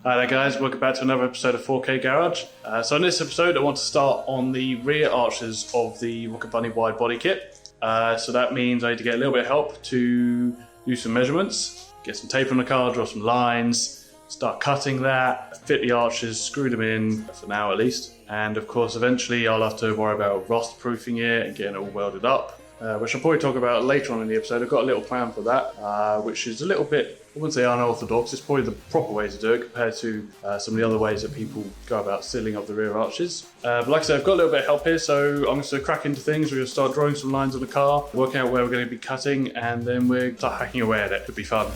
Hi there guys, welcome back to another episode of 4K Garage. So in this episode I want to start on the rear arches of the Rocket Bunny wide body kit. So that means I need to get a little bit of help to do some measurements, get some tape on the car, draw some lines, start cutting that, fit the arches, screw them in, for now at least. And of course eventually I'll have to worry about rust proofing it and getting it all welded up. Which I'll probably talk about later on in the episode. I've got a little plan for that, which is a little bit, I wouldn't say unorthodox, it's probably the proper way to do it compared to some of the other ways that people go about sealing up the rear arches. But like I said, I've got a little bit of help here, so I'm just going to crack into things. We're going to start drawing some lines on the car, working out where we're going to be cutting, and then we'll start hacking away at it. Could be fun.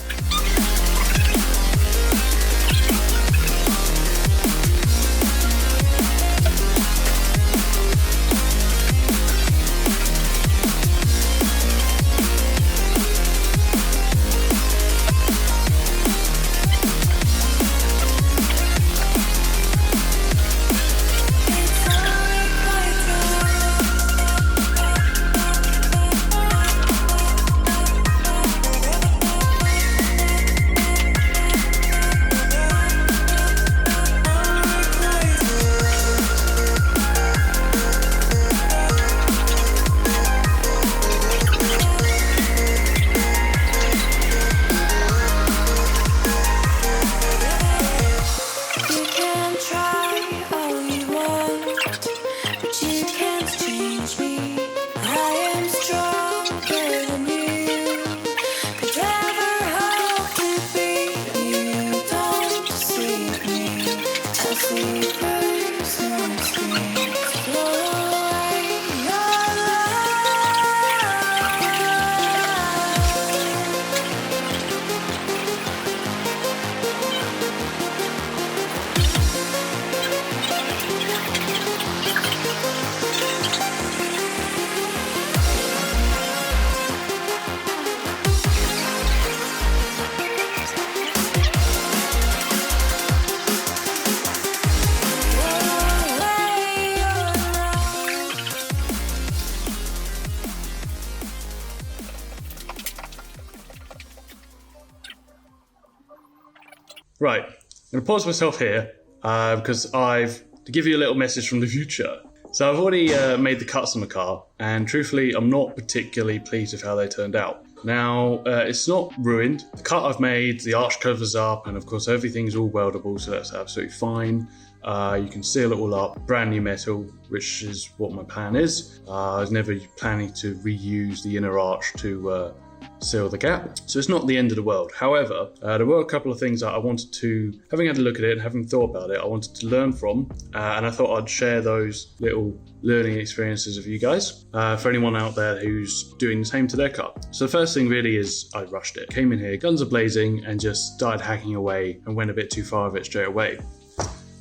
Right, I'm going to pause myself here because to give you a little message from the future. So I've already made the cuts on the car, and truthfully I'm not particularly pleased with how they turned out. Now, it's not ruined. The cut I've made, the arch covers up, and of course everything's all weldable, so that's absolutely fine. You can seal it all up, brand new metal, which is what my plan is. I was never planning to reuse the inner arch to seal the gap, so it's not the end of the world. However, there were a couple of things that I wanted to, having had a look at it and having thought about it, I wanted to learn from, and I thought I'd share those little learning experiences with you guys, for anyone out there who's doing the same to their car. So the first thing really is I rushed it. Came in here, guns are blazing, and just started hacking away and went a bit too far with it straight away.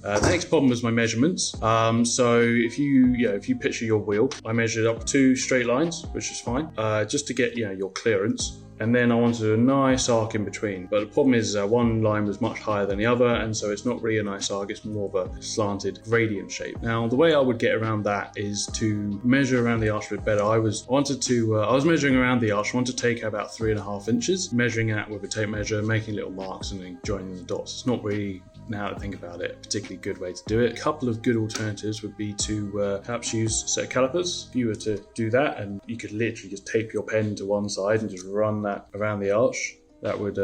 The next problem was my measurements. So if you picture your wheel, I measured up 2 straight lines, which is fine, just to get your clearance. And then I wanted a nice arc in between. But the problem is one line was much higher than the other, and so it's not really a nice arc, it's more of a slanted gradient shape. Now, the way I would get around that is to measure around the arch a bit better. I was measuring around the arch, I wanted to take about 3.5 inches, measuring that with a tape measure, making little marks and then joining the dots. It's not really, now that I think about it, a particularly good way to do it. A couple of good alternatives would be to perhaps use a set of calipers. If you were to do that, and you could literally just tape your pen to one side and just run that around the arch, that would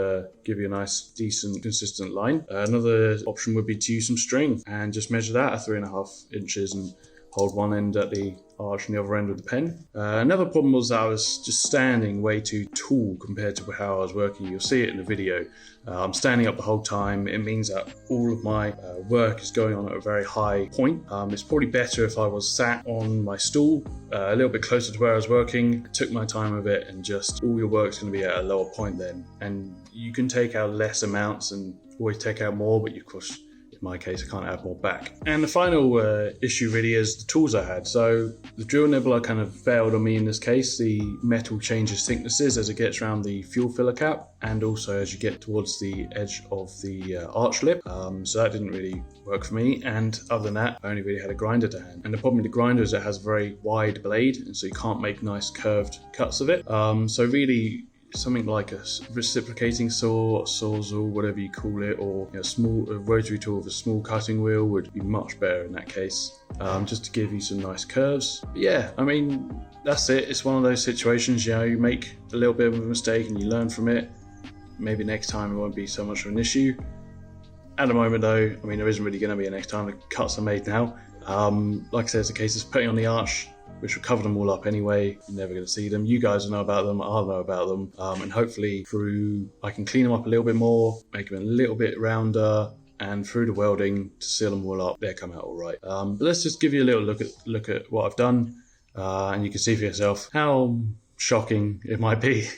give you a nice, decent, consistent line. Another option would be to use some string and just measure that at 3.5 inches and hold one end at the arch and the other end with the pen. Another problem was that I was just standing way too tall compared to how I was working. You'll see it in the video. I'm standing up the whole time. It means that all of my work is going on at a very high point. It's probably better if I was sat on my stool a little bit closer to where I was working, took my time with it, and just all your work's going to be at a lower point then. And you can take out less amounts and always take out more, but of course, in my case, I can't add more back. And the final issue really is the tools I had. So the drill nibbler kind of failed on me in this case. The metal changes thicknesses as it gets around the fuel filler cap, and also as you get towards the edge of the arch lip. So that didn't really work for me. And other than that, I only really had a grinder to hand. And the problem with the grinder is it has a very wide blade, and so you can't make nice curved cuts of it. So really, something like a reciprocating saw, a sawzall, whatever you call it, or a rotary tool with a small cutting wheel would be much better in that case, just to give you some nice curves. But yeah, I mean, that's it. It's one of those situations, you make a little bit of a mistake and you learn from it. Maybe next time it won't be so much of an issue. At the moment though, I mean, there isn't really going to be a next time. The cuts are made now. Like I said, it's a case of putting on the arch, which will cover them all up anyway. You're never going to see them. You guys will know about them, I'll know about them, and hopefully I can clean them up a little bit more, make them a little bit rounder, and through the welding to seal them all up, they'll come out all right. But let's just give you a little look at what I've done, and you can see for yourself how shocking it might be.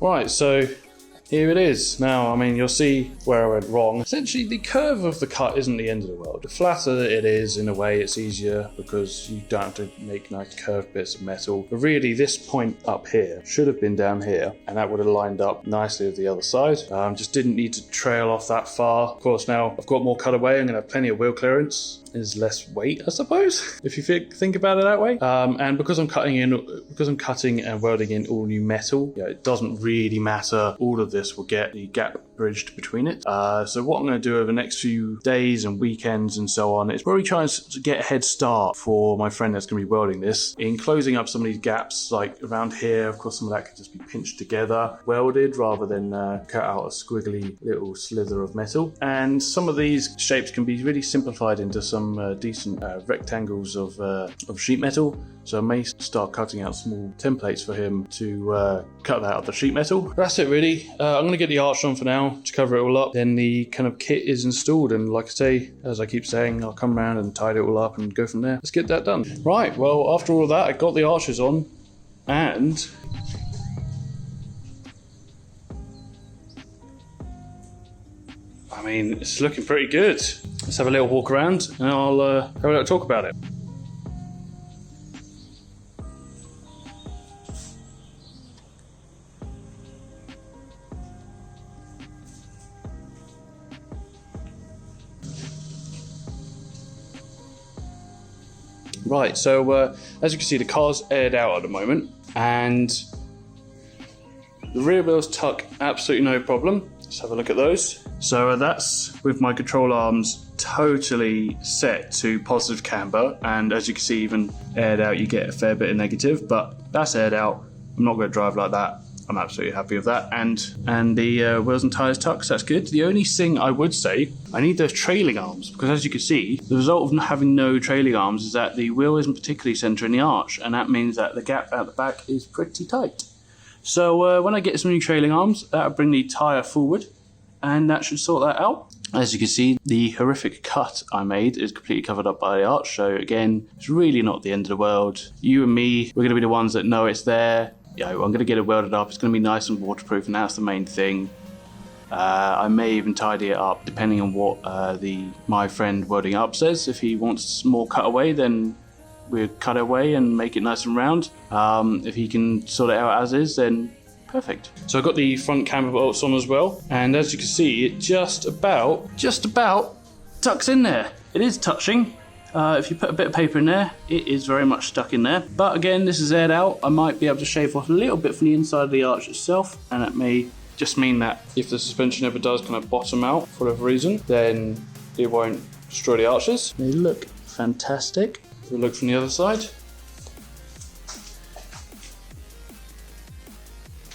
Right, so here it is. Now, I mean, you'll see where I went wrong. Essentially, the curve of the cut isn't the end of the world. The flatter it is, in a way, it's easier because you don't have to make nice curved bits of metal. But really, this point up here should have been down here, and that would have lined up nicely with the other side. Just didn't need to trail off that far. Of course, now I've got more cutaway. I'm going to have plenty of wheel clearance. Is less weight, I suppose, if you think about it that way. And because I'm cutting and welding in all new metal, it doesn't really matter. All of this will get the gap bridged between it. So what I'm going to do over the next few days and weekends and so on is probably try and get a head start for my friend that's going to be welding this in closing up some of these gaps, like around here. Of course, some of that could just be pinched together, welded, rather than cut out a squiggly little slither of metal. And some of these shapes can be really simplified into some decent rectangles of sheet metal. So I may start cutting out small templates for him to cut that out of the sheet metal. But that's it really. I'm going to get the arch on for now to cover it all up. Then the kind of kit is installed, and like I say, as I keep saying, I'll come around and tidy it all up and go from there. Let's get that done. Right, well, after all of that, I got the arches on, and mean, it's looking pretty good. Let's have a little walk around and I'll have a little talk about it. Right, so as you can see, the car's aired out at the moment, and the rear wheels tuck absolutely no problem. Let's have a look at those. So that's with my control arms totally set to positive camber, and as you can see, even aired out you get a fair bit of negative, but that's aired out. I'm not going to drive like that. I'm absolutely happy with that, and the wheels and tyres tuck, so that's good. The only thing I would say, I need those trailing arms, because as you can see, the result of having no trailing arms is that the wheel isn't particularly centering the arch, and that means that the gap at the back is pretty tight. So when I get some new trailing arms, that'll bring the tyre forward, and that should sort that out. As you can see, the horrific cut I made is completely covered up by the arch, so again, it's really not the end of the world. You and me, we're going to be the ones that know it's there. I'm going to get it welded up. It's going to be nice and waterproof, and that's the main thing. I may even tidy it up depending on what my friend welding up says. If he wants more cutaway, then we'll cut it away and make it nice and round. If he can sort it out as is, then perfect. So I've got the front camber bolts on as well, and as you can see, it just about tucks in there. It is touching. If you put a bit of paper in there, it is very much stuck in there. But again, this is aired out. I might be able to shave off a little bit from the inside of the arch itself, and that may just mean that if the suspension ever does kind of bottom out for whatever reason, then it won't destroy the arches. They look fantastic. If we look from the other side.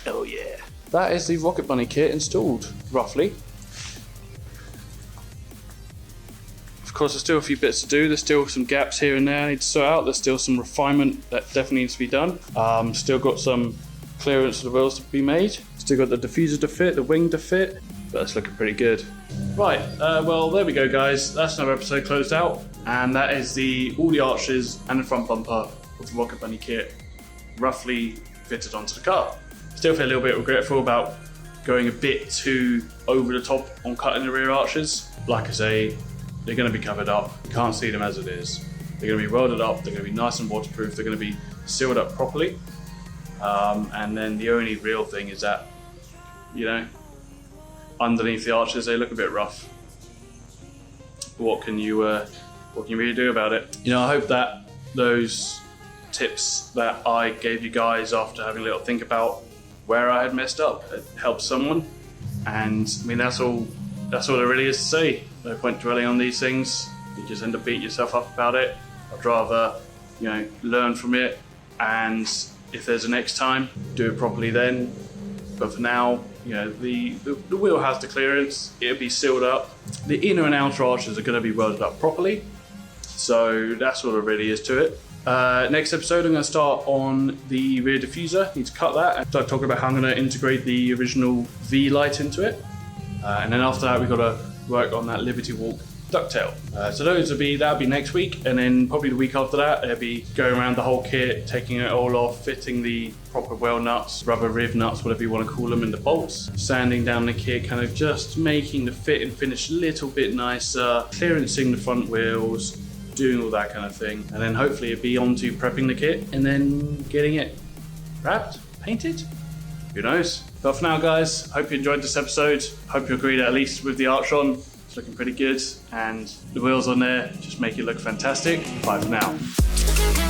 Oh yeah. That is the Rocket Bunny kit installed, roughly. Of course, there's still a few bits to do. There's still some gaps here and there I need to sort out. There's still some refinement that definitely needs to be done. Still got some clearance of the wheels to be made. Still got the diffuser to fit, the wing to fit, but it's looking pretty good. Right, well, there we go, guys. That's another episode closed out, and that is all the arches and the front bumper of the Rocket Bunny kit roughly fitted onto the car. Still feel a little bit regretful about going a bit too over the top on cutting the rear arches. Like I say, they're going to be covered up. You can't see them as it is. They're going to be welded up. They're going to be nice and waterproof. They're going to be sealed up properly. And then the only real thing is that, underneath the arches, they look a bit rough. What can you really do about it? I hope that those tips that I gave you guys after having a little think about where I had messed up, it helped someone. And I mean, that's all there really is to say. No point dwelling on these things. You just end up beating yourself up about it. I'd rather, learn from it, and if there's a next time, do it properly then. But for now, the wheel has the clearance. It'll be sealed up. The inner and outer arches are going to be welded up properly. So that's all there really is to it. Next episode, I'm going to start on the rear diffuser. Need to cut that and start talking about how I'm going to integrate the original V light into it. And then after that, we've got to work on that Liberty Walk ducktail. So that'll be next week, and then probably the week after that, it'll be going around the whole kit, taking it all off, fitting the proper well nuts, rubber riv nuts, whatever you want to call them, and the bolts, sanding down the kit, kind of just making the fit and finish a little bit nicer, clearancing the front wheels, doing all that kind of thing, and then hopefully it'll be on to prepping the kit and then getting it wrapped, painted. Who knows? But for now, guys, hope you enjoyed this episode. Hope you agreed at least with the arch on. It's looking pretty good, and the wheels on there just make it look fantastic. Bye for now.